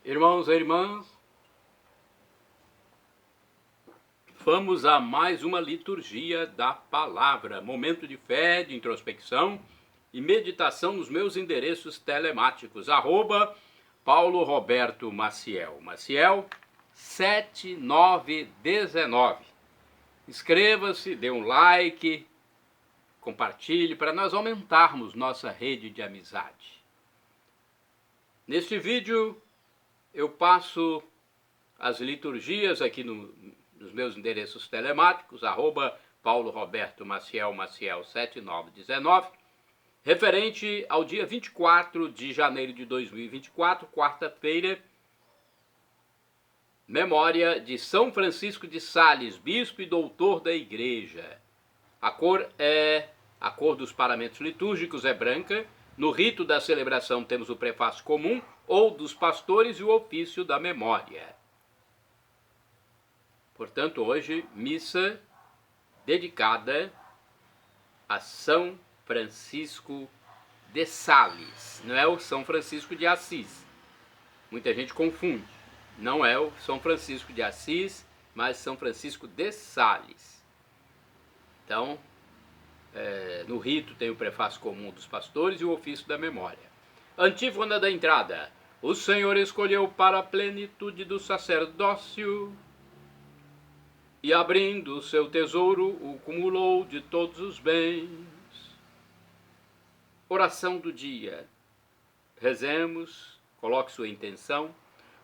Irmãos e irmãs, vamos a mais uma liturgia da palavra, momento de fé, de introspecção e meditação nos meus endereços telemáticos, Paulo Roberto Maciel, Maciel 7919. Inscreva-se, dê um like, compartilhe para nós aumentarmos nossa rede de amizade. Neste vídeo eu passo as liturgias aqui nos meus endereços telemáticos, Paulo Roberto Maciel 7919, referente ao dia 24 de janeiro de 2024, quarta-feira, memória de São Francisco de Sales, bispo e doutor da Igreja. A cor dos paramentos litúrgicos é branca. No rito da celebração temos o prefácio comum ou dos pastores e o ofício da memória. Portanto, hoje, missa dedicada a São Francisco de Sales. Não é o São Francisco de Assis. Muita gente confunde. Não é o São Francisco de Assis, mas São Francisco de Sales. Então, no rito tem o prefácio comum dos pastores e o ofício da memória. Antífona da entrada. O Senhor escolheu para a plenitude do sacerdócio e, abrindo o seu tesouro, o cumulou de todos os bens. Oração do dia. Rezemos, coloque sua intenção.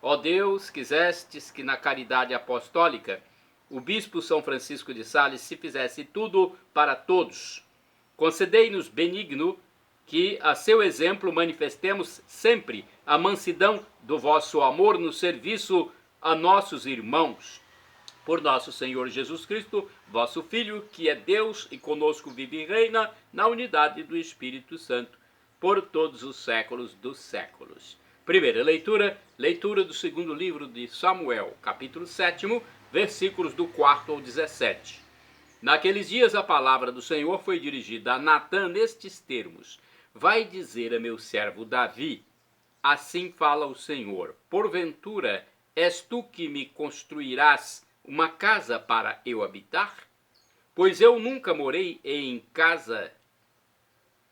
Ó Deus, quisestes que na caridade apostólica o bispo São Francisco de Sales se fizesse tudo para todos. Concedei-nos, benigno, que a seu exemplo manifestemos sempre a mansidão do vosso amor no serviço a nossos irmãos. Por nosso Senhor Jesus Cristo, vosso Filho, que é Deus e conosco vive e reina na unidade do Espírito Santo, por todos os séculos dos séculos. Primeira leitura, leitura do segundo livro de Samuel, capítulo 7, versículos do 4 ao 17. Naqueles dias a palavra do Senhor foi dirigida a Natã nestes termos: vai dizer a meu servo Davi, assim fala o Senhor, porventura és tu que me construirás uma casa para eu habitar? Pois eu nunca morei em casa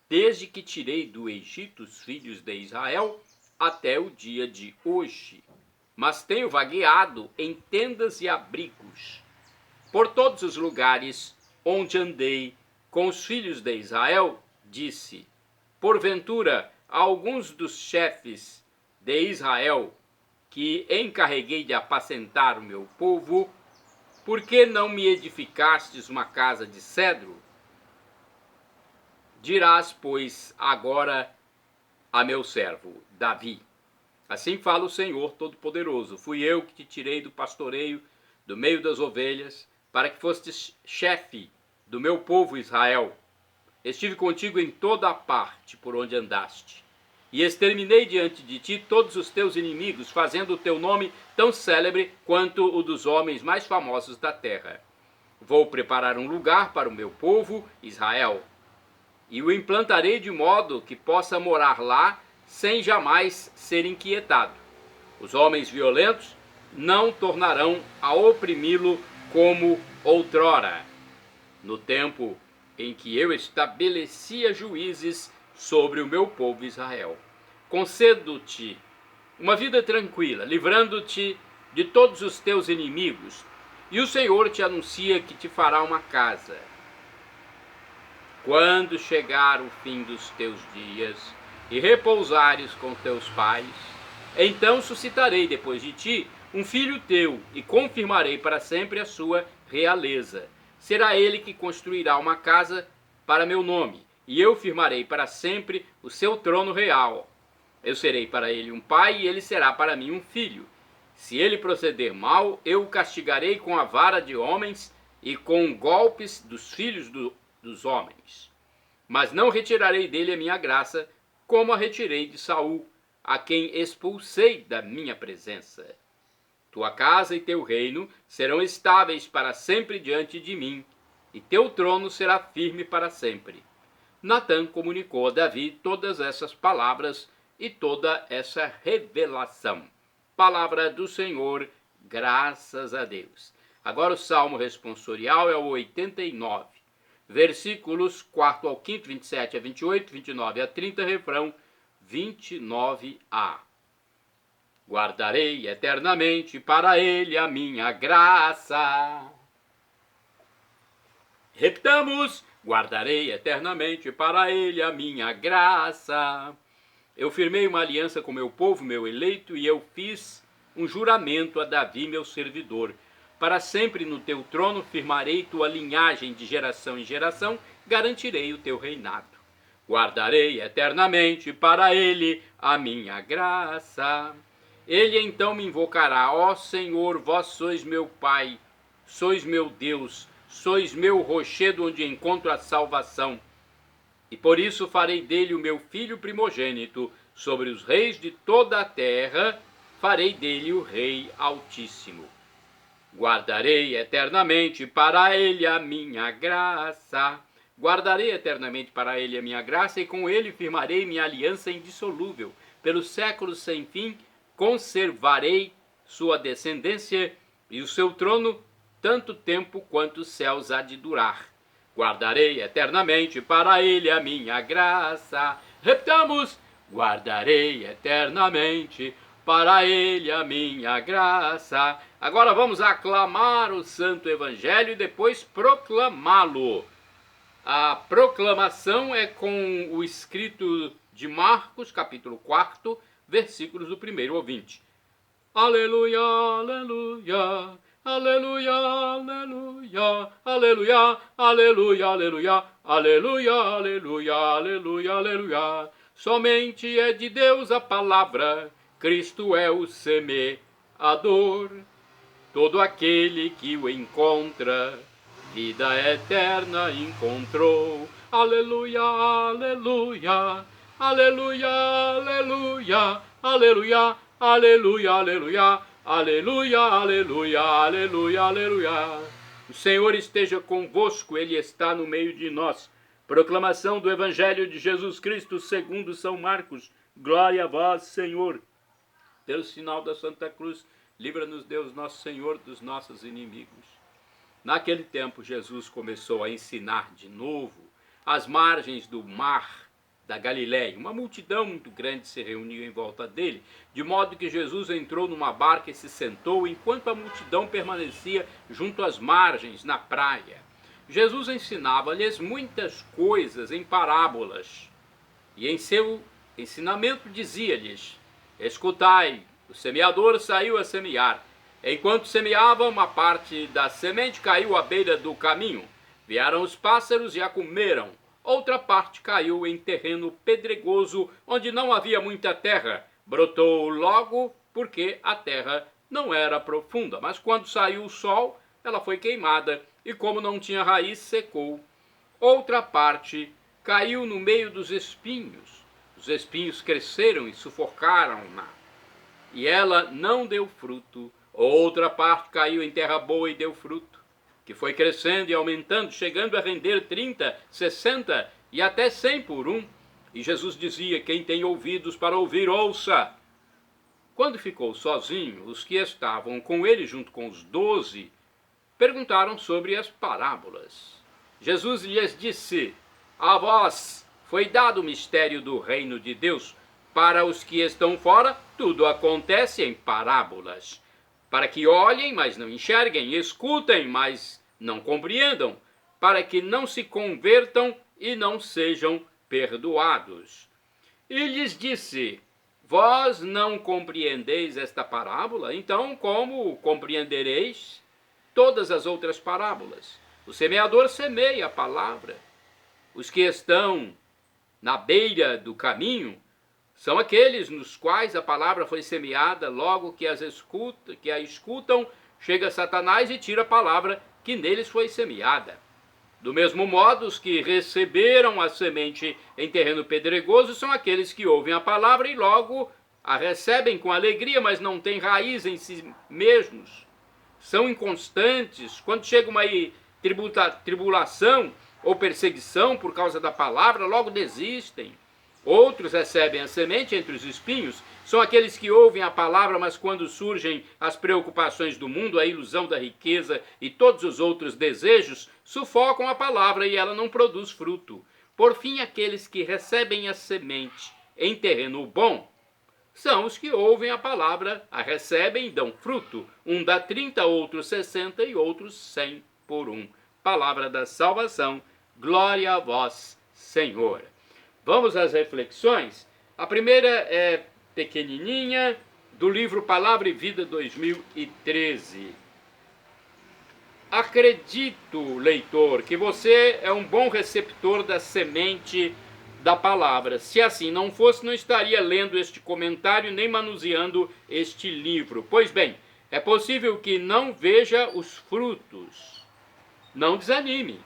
desde que tirei do Egito os filhos de Israel até o dia de hoje, mas tenho vagueado em tendas e abrigos por todos os lugares onde andei com os filhos de Israel. Disse: porventura alguns dos chefes de Israel que encarreguei de apacentar o meu povo, por que não me edificastes uma casa de cedro? Dirás, pois, agora a meu servo Davi: assim fala o Senhor Todo-Poderoso, fui eu que te tirei do pastoreio, do meio das ovelhas, para que fostes chefe do meu povo Israel. Estive contigo em toda a parte por onde andaste, e exterminei diante de ti todos os teus inimigos, fazendo o teu nome tão célebre quanto o dos homens mais famosos da terra. Vou preparar um lugar para o meu povo Israel, e o implantarei de modo que possa morar lá sem jamais ser inquietado. Os homens violentos não tornarão a oprimi-lo como outrora, no tempo em que eu estabelecia juízes sobre o meu povo Israel. Concedo-te uma vida tranquila, livrando-te de todos os teus inimigos, e o Senhor te anuncia que te fará uma casa. Quando chegar o fim dos teus dias e repousares com teus pais, então suscitarei depois de ti um filho teu e confirmarei para sempre a sua realeza. Será ele que construirá uma casa para meu nome, e eu firmarei para sempre o seu trono real. Eu serei para ele um pai e ele será para mim um filho. Se ele proceder mal, eu o castigarei com a vara de homens e com golpes dos filhos dos homens. Mas não retirarei dele a minha graça, como a retirei de Saul, a quem expulsei da minha presença. Tua casa e teu reino serão estáveis para sempre diante de mim, e teu trono será firme para sempre. Natã comunicou a Davi todas essas palavras e toda essa revelação. Palavra do Senhor, graças a Deus. Agora o Salmo responsorial é o 89. Versículos 4 ao 5, 27 a 28, 29 a 30, refrão 29a. Guardarei eternamente para ele a minha graça. Repitamos: guardarei eternamente para ele a minha graça. Eu firmei uma aliança com meu povo, meu eleito, e eu fiz um juramento a Davi, meu servidor. Para sempre no teu trono firmarei tua linhagem de geração em geração, garantirei o teu reinado. Guardarei eternamente para ele a minha graça. Ele então me invocará: ó Senhor, vós sois meu Pai, sois meu Deus, sois meu rochedo onde encontro a salvação. E por isso farei dele o meu filho primogênito, sobre os reis de toda a terra, farei dele o Rei Altíssimo. Guardarei eternamente para ele a minha graça. Guardarei eternamente para ele a minha graça, e com ele firmarei minha aliança indissolúvel. Pelos séculos sem fim conservarei sua descendência e o seu trono tanto tempo quanto os céus há de durar. Guardarei eternamente para ele a minha graça. Repitamos: guardarei eternamente para ele a minha graça. Agora vamos aclamar o Santo Evangelho e depois proclamá-lo. A proclamação é com o escrito de Marcos, capítulo 4, versículos do 1 ao 20. Aleluia, aleluia, aleluia, aleluia, aleluia, aleluia, aleluia, aleluia, aleluia, aleluia, aleluia. Somente é de Deus a palavra, Cristo é o semeador. Todo aquele que o encontra, vida eterna encontrou. Aleluia, aleluia, aleluia, aleluia, aleluia, aleluia, aleluia, aleluia, aleluia, aleluia, aleluia. O Senhor esteja convosco, Ele está no meio de nós. Proclamação do Evangelho de Jesus Cristo segundo São Marcos. Glória a vós, Senhor. Pelo sinal da Santa Cruz, livra-nos Deus nosso Senhor dos nossos inimigos. Naquele tempo, Jesus começou a ensinar de novo às margens do mar da Galiléia. Uma multidão muito grande se reuniu em volta dele, de modo que Jesus entrou numa barca e se sentou, enquanto a multidão permanecia junto às margens, na praia. Jesus ensinava-lhes muitas coisas em parábolas, e em seu ensinamento dizia-lhes: escutai, o semeador saiu a semear. Enquanto semeava, uma parte da semente caiu à beira do caminho. Vieram os pássaros e a comeram. Outra parte caiu em terreno pedregoso, onde não havia muita terra. Brotou logo, porque a terra não era profunda. Mas quando saiu o sol, ela foi queimada, e como não tinha raiz, secou. Outra parte caiu no meio dos espinhos. Os espinhos cresceram e sufocaram-na, e ela não deu fruto. Outra parte caiu em terra boa e deu fruto, que foi crescendo e aumentando, chegando a render 30, 60 e até 100 por um. E Jesus dizia: quem tem ouvidos para ouvir, ouça. Quando ficou sozinho, os que estavam com ele, junto com os 12, perguntaram sobre as parábolas. Jesus lhes disse: a vós foi dado o mistério do reino de Deus. Para os que estão fora, tudo acontece em parábolas, para que olhem, mas não enxerguem, escutem, mas não compreendam, para que não se convertam e não sejam perdoados. E lhes disse: vós não compreendeis esta parábola? Então como compreendereis todas as outras parábolas? O semeador semeia a palavra. Os que estão na beira do caminho são aqueles nos quais a palavra foi semeada. Logo que a escutam, chega Satanás e tira a palavra que neles foi semeada. Do mesmo modo, os que receberam a semente em terreno pedregoso são aqueles que ouvem a palavra e logo a recebem com alegria, mas não têm raiz em si mesmos. São inconstantes. Quando chega uma tribulação ou perseguição por causa da palavra, logo desistem. Outros recebem a semente entre os espinhos, são aqueles que ouvem a palavra, mas quando surgem as preocupações do mundo, a ilusão da riqueza e todos os outros desejos, sufocam a palavra e ela não produz fruto. Por fim, aqueles que recebem a semente em terreno bom, são os que ouvem a palavra, a recebem e dão fruto. Um dá 30, outros 60 e outros 100 por um. Palavra da salvação, glória a vós, Senhor. Vamos às reflexões. A primeira é pequenininha, do livro Palavra e Vida 2013. Acredito, leitor, que você é um bom receptor da semente da palavra. Se assim não fosse, não estaria lendo este comentário nem manuseando este livro. Pois bem, é possível que não veja os frutos. Não desanime.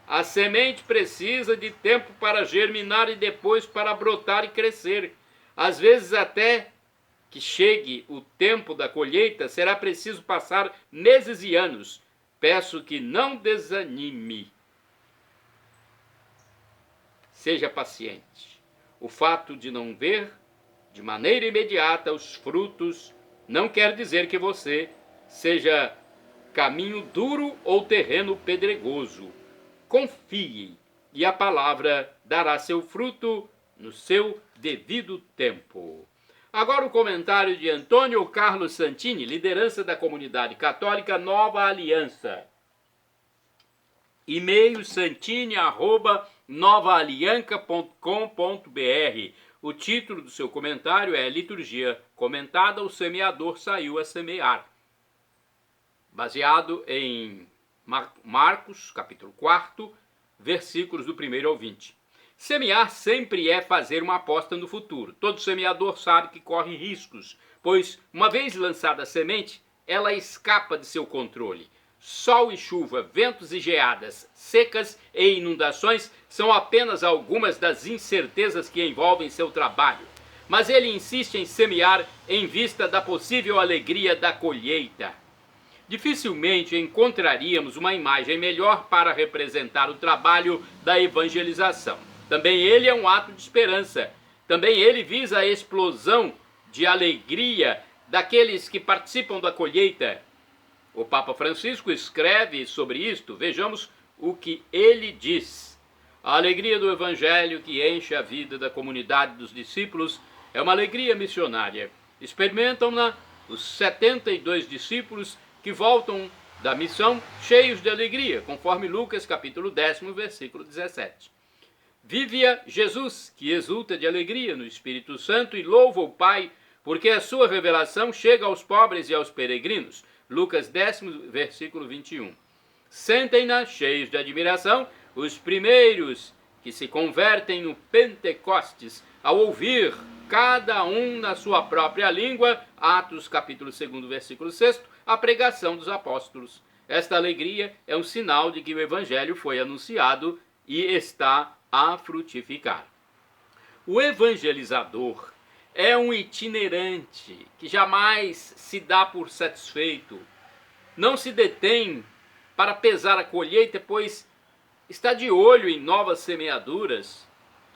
A semente precisa de tempo para germinar e depois para brotar e crescer. Às vezes, até que chegue o tempo da colheita, será preciso passar meses e anos. Peço que não desanime. Seja paciente. O fato de não ver de maneira imediata os frutos não quer dizer que você seja caminho duro ou terreno pedregoso. Confie e a palavra dará seu fruto no seu devido tempo. Agora o comentário de Antônio Carlos Santini, liderança da comunidade católica Nova Aliança. E-mail santini@novaalianca.com.br. O título do seu comentário é Liturgia Comentada, o semeador saiu a semear. Baseado em Marcos, capítulo 4, versículos do 1º ao 20. Semear sempre é fazer uma aposta no futuro. Todo semeador sabe que corre riscos, pois, uma vez lançada a semente, ela escapa de seu controle. Sol e chuva, ventos e geadas, secas e inundações são apenas algumas das incertezas que envolvem seu trabalho. Mas ele insiste em semear em vista da possível alegria da colheita. Dificilmente encontraríamos uma imagem melhor para representar o trabalho da evangelização. Também ele é um ato de esperança. Também ele visa a explosão de alegria daqueles que participam da colheita. O Papa Francisco escreve sobre isto. Vejamos o que ele diz. A alegria do Evangelho que enche a vida da comunidade dos discípulos é uma alegria missionária. Experimentam-na os 72 discípulos que voltam da missão cheios de alegria, conforme Lucas capítulo 10, versículo 17. Vive-a Jesus, que exulta de alegria no Espírito Santo e louva o Pai, porque a sua revelação chega aos pobres e aos peregrinos. Lucas 10, versículo 21. Sentem-na, cheios de admiração, os primeiros que se convertem no Pentecostes, ao ouvir cada um na sua própria língua, Atos capítulo 2, versículo 6, a pregação dos apóstolos. Esta alegria é um sinal de que o Evangelho foi anunciado e está a frutificar. O evangelizador é um itinerante que jamais se dá por satisfeito. Não se detém para pesar a colheita, pois está de olho em novas semeaduras.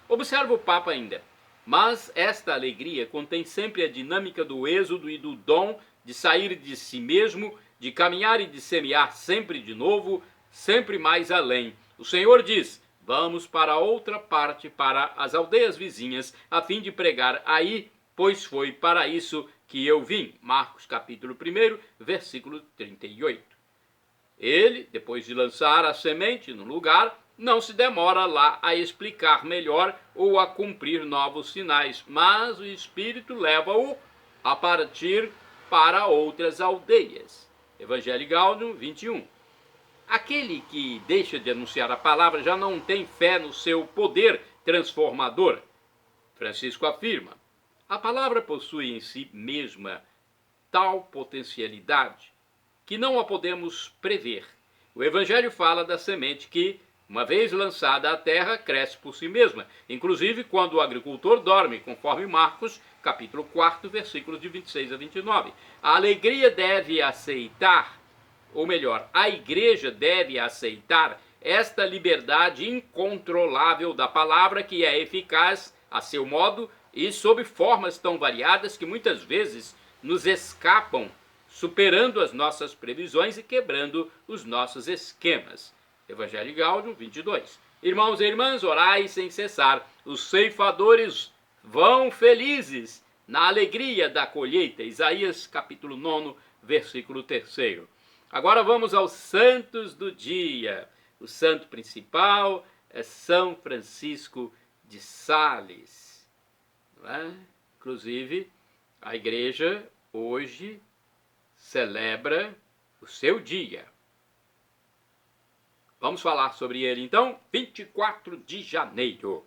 Observa o Papa ainda. Mas esta alegria contém sempre a dinâmica do êxodo e do dom de sair de si mesmo, de caminhar e de semear sempre de novo, sempre mais além. O Senhor diz: vamos para outra parte, para as aldeias vizinhas, a fim de pregar aí, pois foi para isso que eu vim. Marcos capítulo 1, versículo 38. Ele, depois de lançar a semente no lugar, não se demora lá a explicar melhor ou a cumprir novos sinais, mas o Espírito leva-o a partir para outras aldeias. Evangelho Gaudium 21. Aquele que deixa de anunciar a palavra já não tem fé no seu poder transformador. Francisco afirma: a palavra possui em si mesma tal potencialidade que não a podemos prever. O Evangelho fala da semente que, uma vez lançada à terra, cresce por si mesma, inclusive quando o agricultor dorme, conforme Marcos, capítulo 4, versículos de 26 a 29. A alegria deve aceitar, ou melhor, a igreja deve aceitar esta liberdade incontrolável da palavra que é eficaz a seu modo e sob formas tão variadas que muitas vezes nos escapam, superando as nossas previsões e quebrando os nossos esquemas. Evangelho Gáudio 22. Irmãos e irmãs, orai sem cessar. Os ceifadores vão felizes na alegria da colheita. Isaías capítulo 9, versículo 3. Agora vamos aos santos do dia. O santo principal é São Francisco de Sales. Não é? Inclusive, a igreja hoje celebra o seu dia. Vamos falar sobre ele então, 24 de janeiro.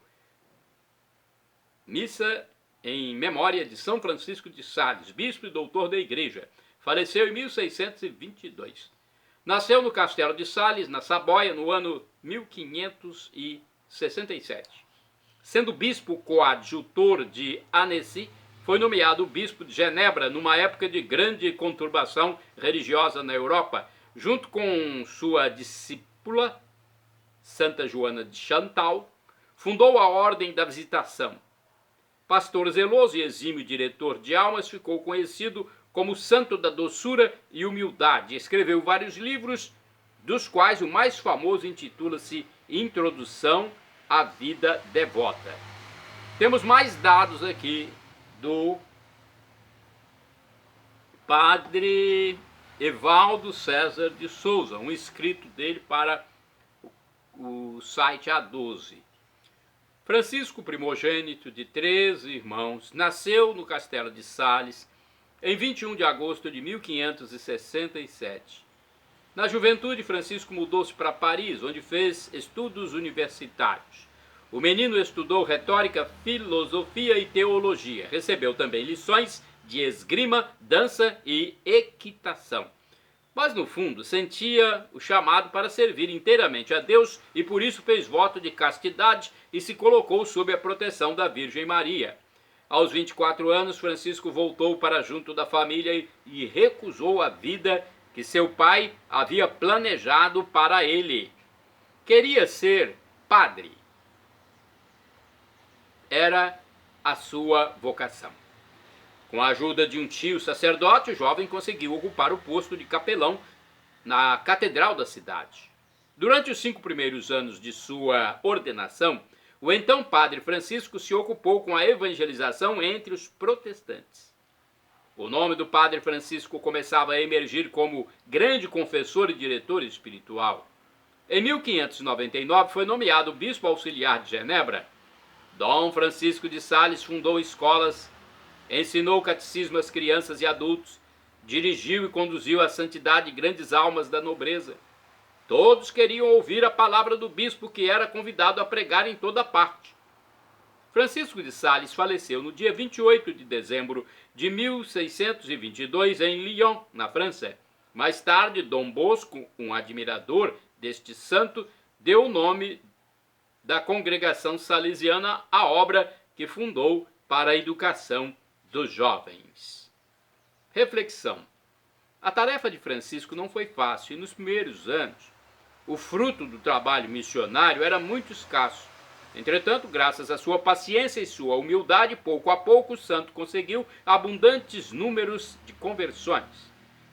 Missa em memória de São Francisco de Sales, bispo e doutor da igreja. Faleceu em 1622. Nasceu no Castelo de Sales, na Sabóia, no ano 1567. Sendo bispo coadjutor de Annecy, foi nomeado bispo de Genebra numa época de grande conturbação religiosa na Europa, junto com sua discípula, Santa Joana de Chantal, fundou a Ordem da Visitação. Pastor zeloso e exímio diretor de almas, ficou conhecido como santo da doçura e humildade. Escreveu vários livros, dos quais o mais famoso intitula-se Introdução à Vida Devota. Temos mais dados aqui do padre Evaldo César de Souza, um escrito dele para o site A12. Francisco, primogênito de 13 irmãos, nasceu no Castelo de Sales em 21 de agosto de 1567. Na juventude, Francisco mudou-se para Paris, onde fez estudos universitários. O menino estudou retórica, filosofia e teologia. Recebeu também lições de esgrima, dança e equitação. Mas, no fundo, sentia o chamado para servir inteiramente a Deus e por isso fez voto de castidade e se colocou sob a proteção da Virgem Maria. Aos 24 anos, Francisco voltou para junto da família e recusou a vida que seu pai havia planejado para ele. Queria ser padre. Era a sua vocação. Com a ajuda de um tio sacerdote, o jovem conseguiu ocupar o posto de capelão na catedral da cidade. Durante os 5 primeiros anos de sua ordenação, o então padre Francisco se ocupou com a evangelização entre os protestantes. O nome do padre Francisco começava a emergir como grande confessor e diretor espiritual. Em 1599 foi nomeado bispo auxiliar de Genebra. Dom Francisco de Sales fundou escolas, ensinou catecismo às crianças e adultos, dirigiu e conduziu à santidade grandes almas da nobreza. Todos queriam ouvir a palavra do bispo, que era convidado a pregar em toda parte. Francisco de Sales faleceu no dia 28 de dezembro de 1622 em Lyon, na França. Mais tarde, Dom Bosco, um admirador deste santo, deu o nome da congregação salesiana à obra que fundou para a educação dos jovens. Reflexão. A tarefa de Francisco não foi fácil e nos primeiros anos o fruto do trabalho missionário era muito escasso. Entretanto, graças à sua paciência e sua humildade, pouco a pouco o santo conseguiu abundantes números de conversões.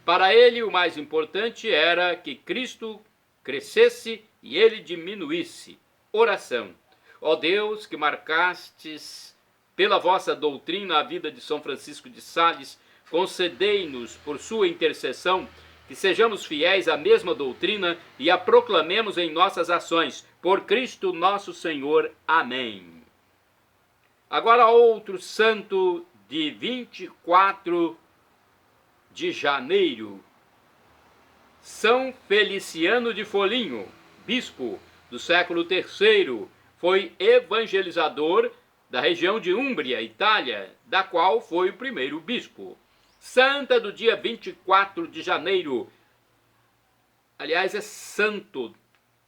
Para ele, o mais importante era que Cristo crescesse e ele diminuísse. Oração. Ó Deus, que marcastes pela vossa doutrina a vida de São Francisco de Sales, concedei-nos, por sua intercessão, que sejamos fiéis à mesma doutrina e a proclamemos em nossas ações. Por Cristo nosso Senhor. Amém. Agora outro santo de 24 de janeiro. São Feliciano de Foligno, bispo do século III, foi evangelizador da região de Úmbria, Itália, da qual foi o primeiro bispo. Santa do dia 24 de janeiro. Aliás, é santo.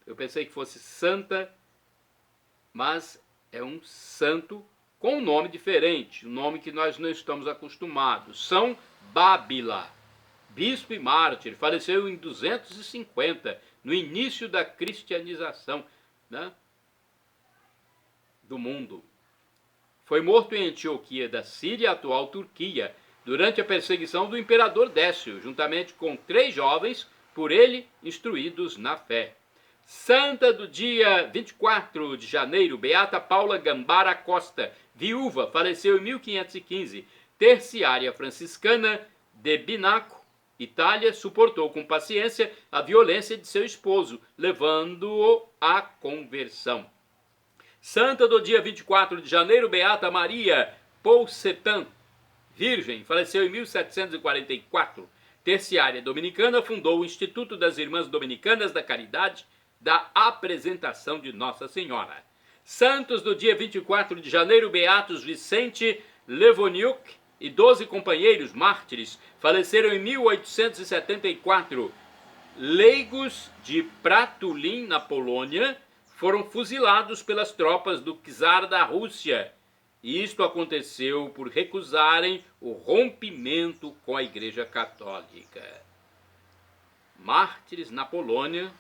Eu pensei que fosse santa, mas é um santo com um nome diferente, um nome que nós não estamos acostumados. São Bábila, bispo e mártir, faleceu em 250, no início da cristianização, né, do mundo. foi morto em Antioquia da Síria, atual Turquia, durante a perseguição do imperador Décio, juntamente com 3 jovens, por ele instruídos na fé. Santa do dia 24 de janeiro, Beata Paula Gambara Costa, viúva, faleceu em 1515, terciária franciscana de Binaco, Itália, suportou com paciência a violência de seu esposo, levando-o à conversão. Santa do dia 24 de janeiro, Beata Maria Poussetan, virgem, faleceu em 1744, terciária dominicana, fundou o Instituto das Irmãs Dominicanas da Caridade da Apresentação de Nossa Senhora. Santos do dia 24 de janeiro, Beatos Vicente Levoniuk e 12 companheiros mártires, faleceram em 1874. Leigos de Pratulin, na Polônia, foram fuzilados pelas tropas do czar da Rússia. E isto aconteceu por recusarem o rompimento com a Igreja Católica. Mártires na Polônia,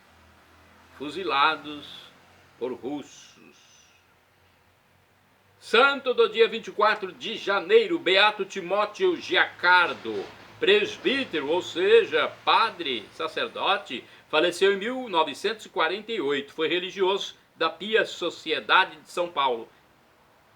fuzilados por russos. Santo do dia 24 de janeiro, Beato Timóteo Giacardo, presbítero, ou seja, padre, sacerdote, faleceu em 1948. Foi religioso da Pia Sociedade de São Paulo,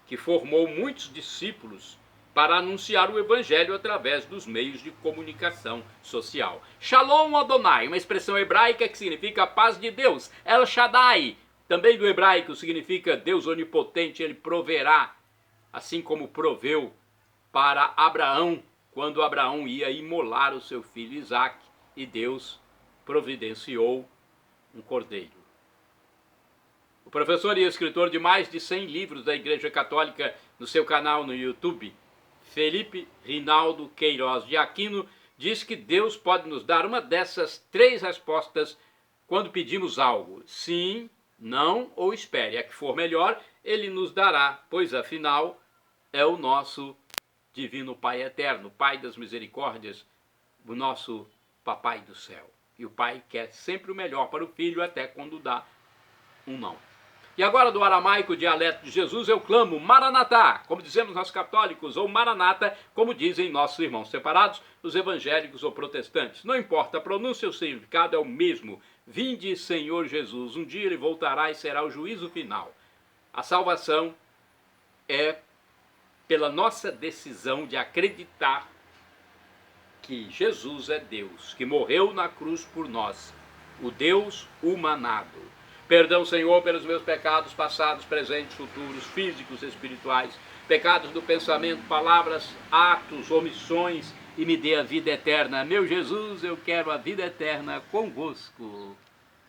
que formou muitos discípulos para anunciar o Evangelho através dos meios de comunicação social. Shalom Adonai, uma expressão hebraica que significa paz de Deus. El Shaddai, também do hebraico, significa Deus onipotente, ele proverá, assim como proveu para Abraão, quando Abraão ia imolar o seu filho Isaque, e Deus providenciou um cordeiro. O professor e escritor de mais de 100 livros da Igreja Católica no seu canal no YouTube, Felipe Rinaldo Queiroz de Aquino, diz que Deus pode nos dar uma dessas 3 respostas quando pedimos algo: sim, não ou espere. A que for melhor, ele nos dará, pois afinal é o nosso divino Pai eterno, Pai das misericórdias, o nosso Papai do céu. E o Pai quer sempre o melhor para o Filho, até quando dá um não. E agora, do aramaico dialeto de Jesus, eu clamo Maranatá, como dizemos nós católicos, ou Maranata, como dizem nossos irmãos separados, os evangélicos ou protestantes. Não importa a pronúncia, o significado é o mesmo. Vinde, Senhor Jesus, um dia ele voltará e será o juízo final. A salvação é pela nossa decisão de acreditar que Jesus é Deus, que morreu na cruz por nós, o Deus humanado. Perdão, Senhor, pelos meus pecados passados, presentes, futuros, físicos, espirituais, pecados do pensamento, palavras, atos, omissões, e me dê a vida eterna. Meu Jesus, eu quero a vida eterna convosco.